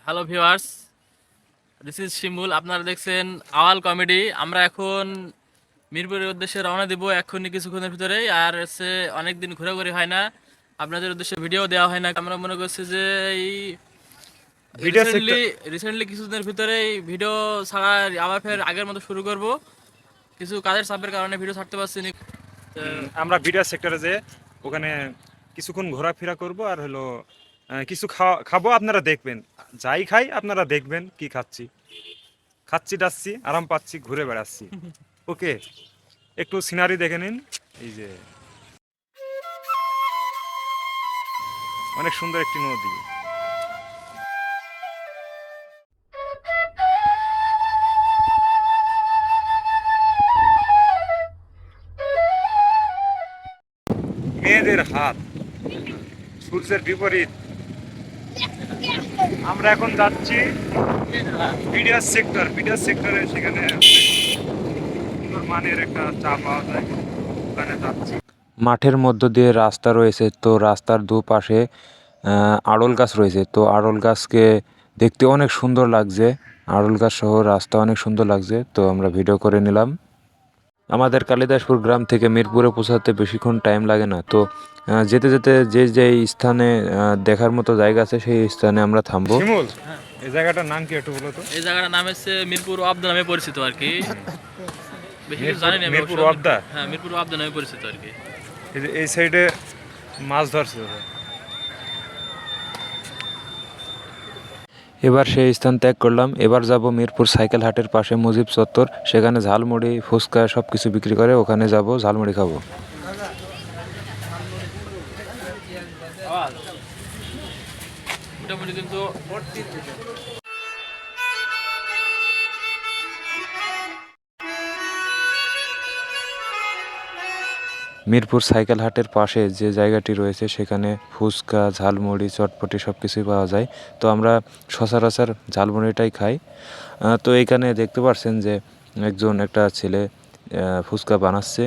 Hello viewers, this is শিমুল। আপনারা দেখছেন আওয়াল comedy. আমরা এখন মিরপুরের উদ্দেশ্যে রওনা দিব এখনই কিছুক্ষণের ভিতরেই। আর হচ্ছে অনেকদিন ঘোরাঘুরি হয় না, আপনাদের উদ্দেশ্যে ভিডিও দেওয়া হয় না। আমরা মনে করছি যে এই ভিডিও রিসেন্টলি সেক্টর রিসেন্টলি কিছুদিনের ভিতরেই ভিডিও ছাড়া আবার ফের আগের মতো শুরু করব। কিছু কাজের চাপের কারণে ভিডিও ছাড়তে পারছি না। আমরা ভিডিও সেক্টরে যে ওখানে কিছুক্ষণ ঘোরাফেরা করব আর হলো কিছু খাওয়া খাবো, আপনারা দেখবেন। যাই খাই আপনারা দেখবেন কি খাচ্ছি, খাচ্ছি টাচ্ছি আরাম পাচ্ছি, ঘুরে বেড়াচ্ছি। ওকে, একটু সিনারি দেখে নিন। এই যে অনেক সুন্দর একটি নদী। মেয়েদের হাত সূর্যের বিপরীত। আমরা এখন যাচ্ছি ভিডিও সেক্টরে, সেখানে সুন্দর মানের একটা চা পাওয়া যায়, ওখানে যাচ্ছি। মাঠের মধ্য দিয়ে রাস্তা রয়েছে, তো রাস্তার দুপাশে আড়ল গাছ রয়েছে। তো আড়ল গাছকে দেখতে অনেক সুন্দর লাগছে, আড়ল গাছ সহ রাস্তা অনেক সুন্দর লাগছে। তো আমরা ভিডিও করে নিলাম। আমাদের কালিদাসপুর গ্রাম থেকে মিরপুরে পৌঁছাতে বেশিক্ষণ টাইম লাগে না। তো যেতে যেতে যে যে স্থানে দেখার মতো জায়গা আছে সেই স্থানে আমরা থামবো। শিমুল, হ্যাঁ, এই জায়গাটার নাম কি একটু বলো তো? এই জায়গাটার নাম হচ্ছে মিরপুর অবদা নামে পরিচিত আর কি। বেশি কিছু জানি না আমি মিরপুর অবশ্য। ওয়াবদা। হ্যাঁ, মিরপুর অবদা নামে পরিচিত আর কি। এই সাইডে মাছ ধরছে ওরা। এবার সেই স্থান ত্যাগ করলাম। এবার যাব মিরপুর সাইকেল হাটের পাশে মুজিব চত্বর, সেখানে ঝালমুড়ি ফুচকা সব কিছু বিক্রি করে, ওখানে যাব ঝালমুড়ি খাবো। মোটামুটি কিন্তু মিরপুর সাইকেল হাটের পাশে যে জায়গাটি রয়েছে সেখানে ফুচকা ঝালমুড়ি চটপটি সব কিছুই পাওয়া যায়। তো আমরা সচরাচর ঝালমুড়িটাই খাই। তো এইখানে দেখতে পাচ্ছেন যে একটা ছেলে ফুচকা বানাচ্ছে।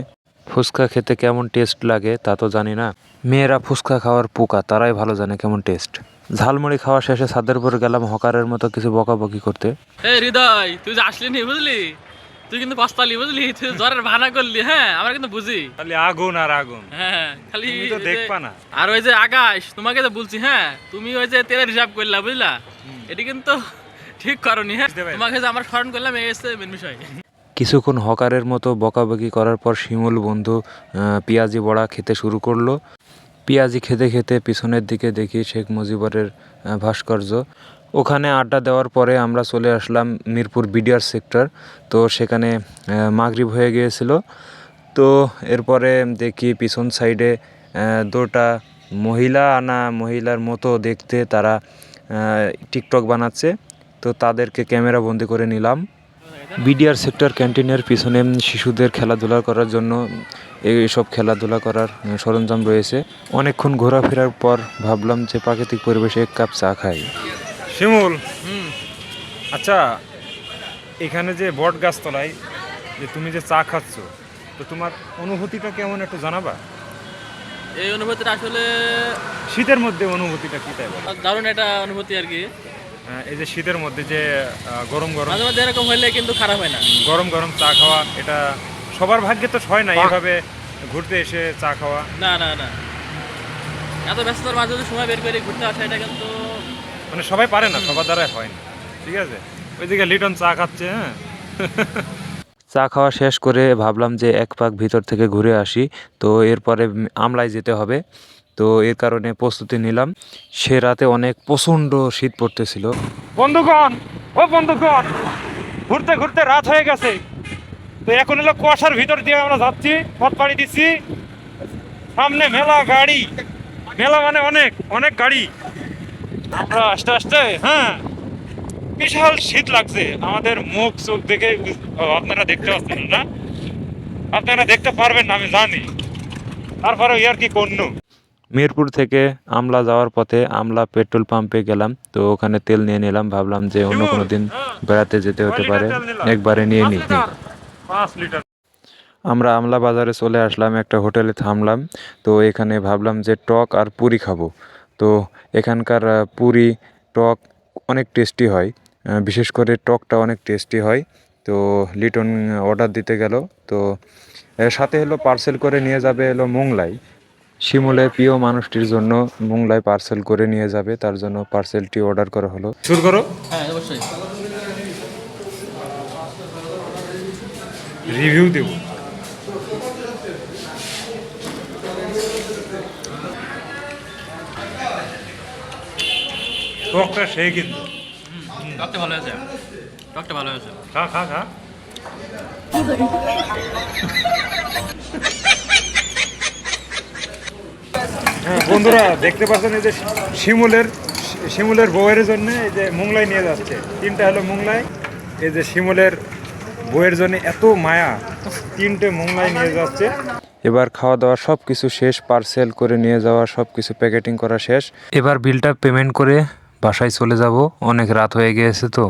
ফুচকা খেতে কেমন টেস্ট লাগে তা তো জানি না, মেয়েরা ফুচকা খাওয়ার পোকা, তারাই ভালো জানে কেমন টেস্ট। ঝালমুড়ি খাওয়া শেষে ছাদের উপরে গেলাম হকারের মতো কিছু বকাবকি করতে। এই হৃদয়, তুই যে আসলি নি বুঝলি, তুই কিন্তু পস্তালি বুঝলি, তুই জ্বরের বাহানা করলি। হ্যাঁ, আমরা কিন্তু বুঝি। খালি আগুন আর আগুন, হ্যাঁ, খালি তুমি তো এই যে- দেখবা না। আর ওই যে আকাশ, তোমাকে তো বলছি, হ্যাঁ তুমি ওই যে তেলের হিসাব করলা বুঝলা, এটি কিন্তু ঠিক করনি। হ্যাঁ, বুঝতে পারছি। তোমাকে যে আমার স্মরণ করলাম এই হচ্ছে মেন বিষয়। কিছুক্ষণ হকারের মতো বকাবকি করার পর শিমুল বন্ধু পেঁয়াজি বড়া খেতে শুরু করলো। পেঁয়াজি খেতে খেতে পিছনের দিকে দেখি শেখ মুজিবুরের ভাস্কর্য। ওখানে আড্ডা দেওয়ার পরে আমরা চলে আসলাম মিরপুর বিডিআর সেক্টর। তো সেখানে মাগরিব হয়ে গিয়েছিল। তো এরপরে দেখি পিছন সাইডে দুটা মহিলার মতো দেখতে, তারা টিকটক বানাচ্ছে। তো তাদেরকে ক্যামেরা বন্দি করে নিলাম। বিডিআর সেক্টর ক্যান্টিনের পিছনে শিশুদের খেলাধুলা করার জন্য এইসব খেলাধুলা করার সরঞ্জাম রয়েছে। অনেকক্ষণ ঘোরাফেরার পর ভাবলাম যে প্রাকৃতিক পরিবেশে এক কাপ চা খাই। শিমুল, হুম। আচ্ছা, এখানে যে বট গাছতলায় যে তুমি যে চা খাচ্ছ, তো তোমার অনুভূতিটা কেমন একটু জানাবা? এই অনুভূতিটা আসলে শীতের মধ্যে অনুভূতিটা কি তাই বলো? দারুণ একটা অনুভূতি আর কি। এই যে শীতের মধ্যে যে গরম গরম মাঝে মাঝে এরকম হইলে কিন্তু খারাপ হয় না। গরম গরম চা খাওয়া, এটা সবার ভাগ্যে তো হয় না এভাবে ঘুরতে এসে চা খাওয়া। না না না, এত ব্যস্ততার মাঝে যদি সময় বের করে ঘুরতে আসা, এটা কিন্তু মানে সবাই পারে না, সবার দ্বারাই হয় না। ঠিক আছে, ওইদিকে লিটন চা খাচ্ছে। হ্যাঁ, চা খাওয়া শেষ করে ভাবলাম যে এক পাক ভিতর থেকে ঘুরে আসি। তো এরপরে আমলায় যেতে হবে, তো এর কারণে প্রস্তুতি নিলাম। সে রাতে অনেক প্রচণ্ড শীত পড়তেছিল। বন্ধুগণ, বন্ধুগণ, ঘুরতে ঘুরতে রাত হয়ে গেছে। তো এখন হলো কুয়াশার ভিতর দিয়ে আমরা যাচ্ছি, পথ পাড়ি দিচ্ছি। সামনে মেলা গাড়ি, মেলা মানে অনেক অনেক গাড়ি। আমরা আস্তে আস্তে, হ্যাঁ, বিশাল শীত লাগছে। আমাদের মুখ চোখ দেখে আপনারা দেখতে পাচ্ছেন না, আপনারা দেখতে পারবেন না আমি জানি, তারপরে ইয়ার কি করুন। মিরপুর থেকে আমলা যাওয়ার পথে আমলা পেট্রোল পাম্পে গেলাম। তো ওখানে তেল নিয়ে নিলাম, ভাবলাম যে অন্য কোনো দিন বেড়াতে যেতে হতে পারে, একবারে নিয়ে নিই। আমরা আমলা বাজারে চলে আসলাম, একটা হোটেলে থামলাম। তো এখানে ভাবলাম যে টক আর পুরি খাবো। তো এখানকার পুরি টক অনেক টেস্টি হয়, বিশেষ করে টকটা অনেক টেস্টি হয়। তো লিটন অর্ডার দিতে গেল, তো এর সাথে হলো পার্সেল করে নিয়ে যাবে হলো মোংলাই। শিমুলের প্রিয় মানুষটির জন্য মোংলাই পার্সেল করে নিয়ে যাবে, তার জন্য পার্সেলটি অর্ডার করা হলো। শুরু করো। হ্যাঁ অবশ্যই। রিভিউ দেব। টকটা সেই কিন্তু টকটা ভালো হয়েছে, টকটা ভালো হয়েছে। খা খা খা। হ্যাঁ বন্ধুরা দেখতে পাচ্ছেন এই যে শিমুলের বউয়ের জন্য এই যে মোংলাই নিয়ে যাচ্ছে, 3টা হলো মোংলাই। এই যে শিমুলের বউয়ের জন্য এত মায়া, 3টে মোংলাই নিয়ে যাচ্ছে। এবার খাওয়া দাওয়া সব কিছু শেষ, পার্সেল করে নিয়ে যাওয়া সব কিছু প্যাকেটিং করা শেষ। এবার বিলটা পেমেন্ট করে বাসায় চলে যাব, অনেক রাত হয়ে গিয়েছে তো।